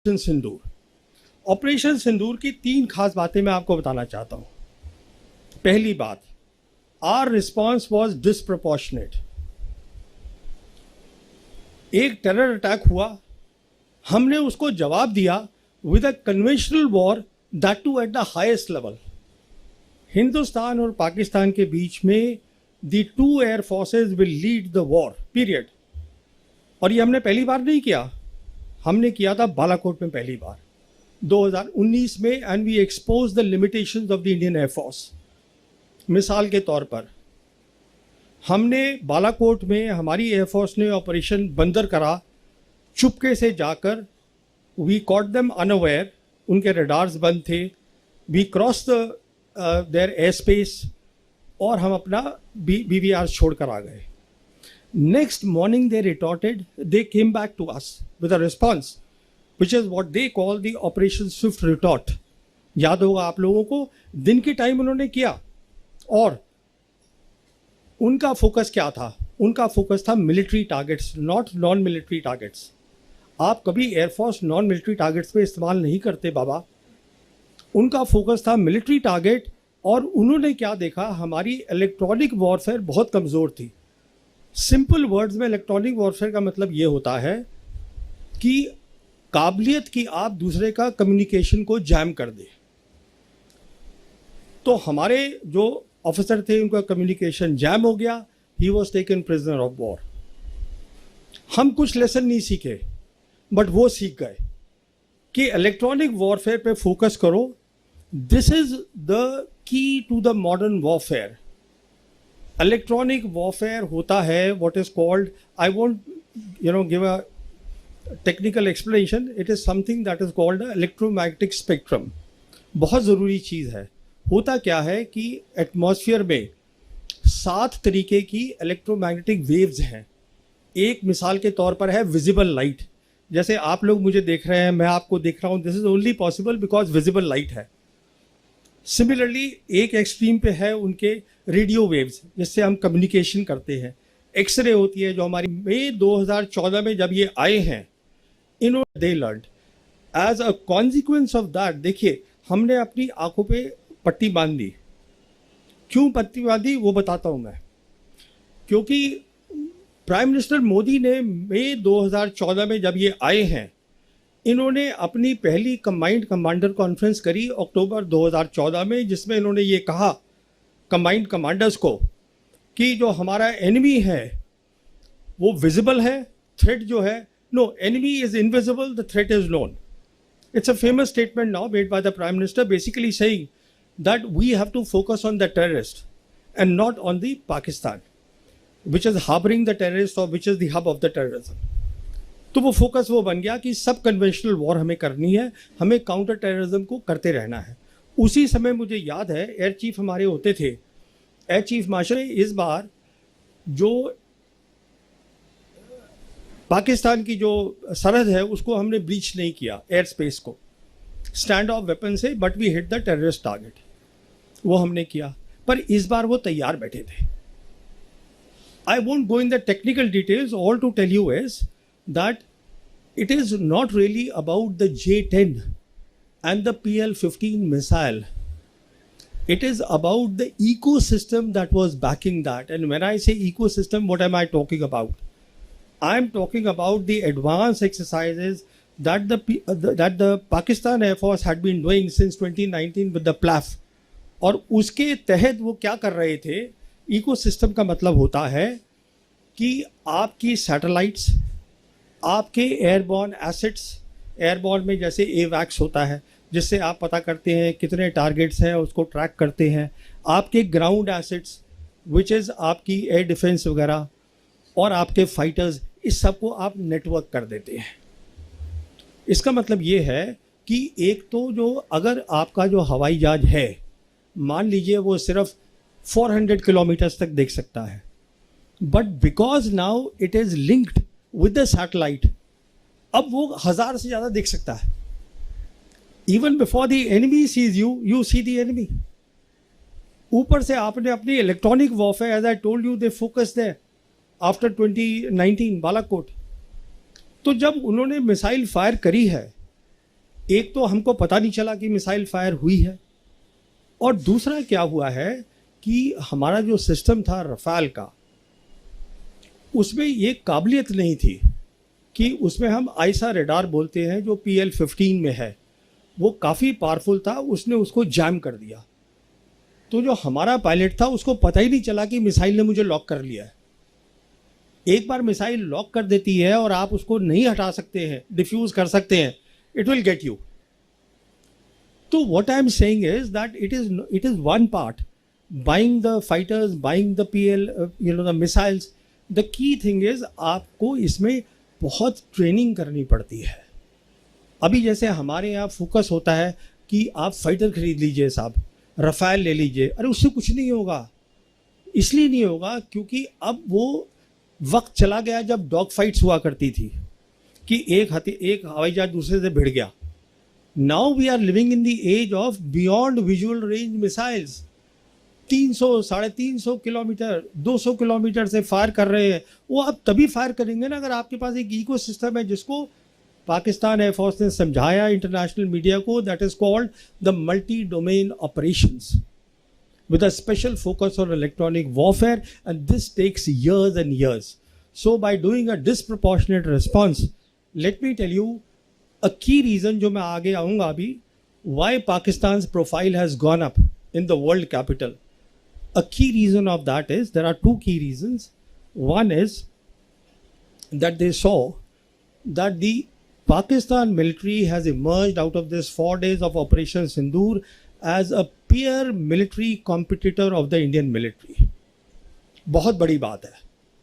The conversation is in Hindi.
ऑपरेशन सिंदूर। ऑपरेशन सिंदूर की 3 खास बातें मैं आपको बताना चाहता हूँ। पहली बात, आवर रिस्पॉन्स वॉज डिसप्रपोर्शनेट। एक टेरर अटैक हुआ, हमने उसको जवाब दिया with a conventional war, that to at the highest level. Hindustan और पाकिस्तान के बीच में the two air forces will lead the war period. और ये हमने पहली बार नहीं किया, हमने किया था बालाकोट में पहली बार 2019 में, and we expose the limitations of the Indian air force. मिसाल के तौर पर हमने बालाकोट में, हमारी एयरफोर्स ने ऑपरेशन बंदर करा, चुपके से जाकर वी कॉट देम अनअवेयर, उनके रडार्स बंद थे, we cross the there air space और हम अपना BVR छोड़कर आ गए। Next morning they retorted, they came back to us with a response, which is what they call the Operation Swift Retort. याद होगा आप लोगों को, दिन की टाइम उन्होंने किया और उनका फोकस क्या था? उनका फोकस था military targets, not non military targets. आप कभी एयरफोर्स नॉन मिलिट्री टारगेट्स पे इस्तेमाल नहीं करते बाबा। उनका फोकस था मिलिट्री टारगेट, और उन्होंने क्या देखा, हमारी इलेक्ट्रॉनिक वॉरफेयर बहुत कमज़ोर थी। सिंपल वर्ड्स में इलेक्ट्रॉनिक वॉरफेयर का मतलब ये होता है कि काबिलियत की आप दूसरे का कम्युनिकेशन को जैम कर दे। तो हमारे जो ऑफिसर थे उनका कम्युनिकेशन जैम हो गया, he was taken prisoner of war. हम कुछ लेसन नहीं सीखे, बट वो सीख गए कि इलेक्ट्रॉनिक वॉरफेयर पे फोकस करो। This is the key to the modern warfare. Electronic warfare होता है what is called, I won't give a technical explanation, it is something that is called electromagnetic spectrum. बहुत ज़रूरी चीज़ है। होता क्या है कि एटमॉस्फेयर में 7 तरीके की इलेक्ट्रोमैग्नेटिक वेव्स हैं। एक मिसाल के तौर पर है विजिबल लाइट। जैसे आप लोग मुझे देख रहे हैं, मैं आपको देख रहा हूँ, this is only possible because visible light है। सिमिलरली एक एक्सट्रीम पे है उनके रेडियो वेव्स, जिससे हम कम्युनिकेशन करते हैं। एक्सरे होती है जो हमारी मई 2014 में जब ये आए हैं, इन्होंने they learn as a consequence of that. देखिए, हमने अपनी आंखों पे पट्टी बांध दी। क्यों पट्टी बांधी वो बताता हूँ मैं। क्योंकि प्राइम मिनिस्टर मोदी ने मई 2014 में जब ये आए हैं, इन्होंने अपनी पहली कंबाइंड कमांडर कॉन्फ्रेंस करी अक्टूबर 2014 में, जिसमें इन्होंने ये कहा कंबाइंड कमांडर्स को कि जो हमारा एनिमी है वो विजिबल है, थ्रेट जो है, no, enemy is invisible, the threat is known. It's a famous statement now made by the prime minister, basically saying that we have to focus on the terrorist and not on the Pakistan which is harboring the terrorists or which is the hub of the terrorism. तो वो फोकस वो बन गया कि सब कन्वेंशनल वॉर हमें करनी है, हमें काउंटर टेररिज्म को करते रहना है। उसी समय मुझे याद है एयर चीफ हमारे होते थे, एयर चीफ मार्शल ने इस बार जो पाकिस्तान की जो सरहद है उसको हमने ब्रीच नहीं किया, एयर स्पेस को, स्टैंड ऑफ वेपन से, but we hit the terrorist target, वो हमने किया। पर इस बार वो तैयार बैठे थे। I won't go in the technical details. All to tell you is that it is not really about the J-10 and the PL-15 missile. It is about the ecosystem that was backing that. And when I say ecosystem, what am I talking about? I am talking about the advanced exercises that the Pakistan Air Force had been doing since 2019 with the PLAF. और उसके तहत वो क्या कर रहे थे? इकोसिस्टम का मतलब होता है कि आपकी सैटेलाइट्स, आपके एयरबॉर्न एसेट्स, एयरबॉर्न में जैसे एवैक्स होता है जिससे आप पता करते हैं कितने टारगेट्स हैं, उसको ट्रैक करते हैं, आपके ग्राउंड एसेट्स विच इज़ आपकी एयर डिफेंस वगैरह, और आपके फाइटर्स, इस सब को आप नेटवर्क कर देते हैं। इसका मतलब ये है कि एक तो जो अगर आपका जो हवाई जहाज है, मान लीजिए वो सिर्फ 400 किलोमीटर्स तक देख सकता है, but because now it is linked with the satellite, अब वो 1000 से ज़्यादा देख सकता है। Even before the enemy sees you, you see the enemy. ऊपर से आपने अपनी electronic warfare, as I told you, they focus there after 2019 Balakot. तो जब उन्होंने मिसाइल फायर करी है, एक तो हमको पता नहीं चला कि मिसाइल फायर हुई है, और दूसरा क्या हुआ है कि हमारा जो सिस्टम था रफाल का, उसमें ये काबिलियत नहीं थी कि उसमें हम आईसा रेडार बोलते हैं जो PL-15 में है, वो काफ़ी पावरफुल था, उसने उसको जैम कर दिया। तो जो हमारा पायलट था उसको पता ही नहीं चला कि मिसाइल ने मुझे लॉक कर लिया है। एक बार मिसाइल लॉक कर देती है और आप उसको नहीं हटा सकते हैं, डिफ्यूज कर सकते हैं, इट विल गेट यू। तो what I am saying is that it is one part, buying the fighters, buying the PL, the missiles. The key thing is आपको इसमें बहुत ट्रेनिंग करनी पड़ती है। अभी जैसे हमारे यहाँ फोकस होता है कि आप फाइटर खरीद लीजिए साहब, रफाल ले लीजिए, अरे उससे कुछ नहीं होगा। इसलिए नहीं होगा क्योंकि अब वो वक्त चला गया जब डॉग फाइट्स हुआ करती थी कि एक हवाई जहाज दूसरे से भिड़ गया। Now we are living in the age of beyond visual range missiles. 300, 350 kilometre, 200 kilometre से फायर कर रहे हैं। वो आप तभी फायर करेंगे ना अगर आपके पास एक इकोसिस्टम है, जिसको पाकिस्तान एयरफोर्स ने समझाया इंटरनेशनल मीडिया को, that is called the multi domain operations with a special focus on electronic warfare, and this takes years and years. So by doing a disproportionate response, let me tell you a key reason जो मैं आगे आऊँगा अभी, why Pakistan's profile has gone up in the world capital. A key reason of that is, there are two key reasons. One is that they saw that the Pakistan military has emerged out of this 4 days of Operation Sindoor as a peer military competitor of the Indian military. बहुत बड़ी बात है।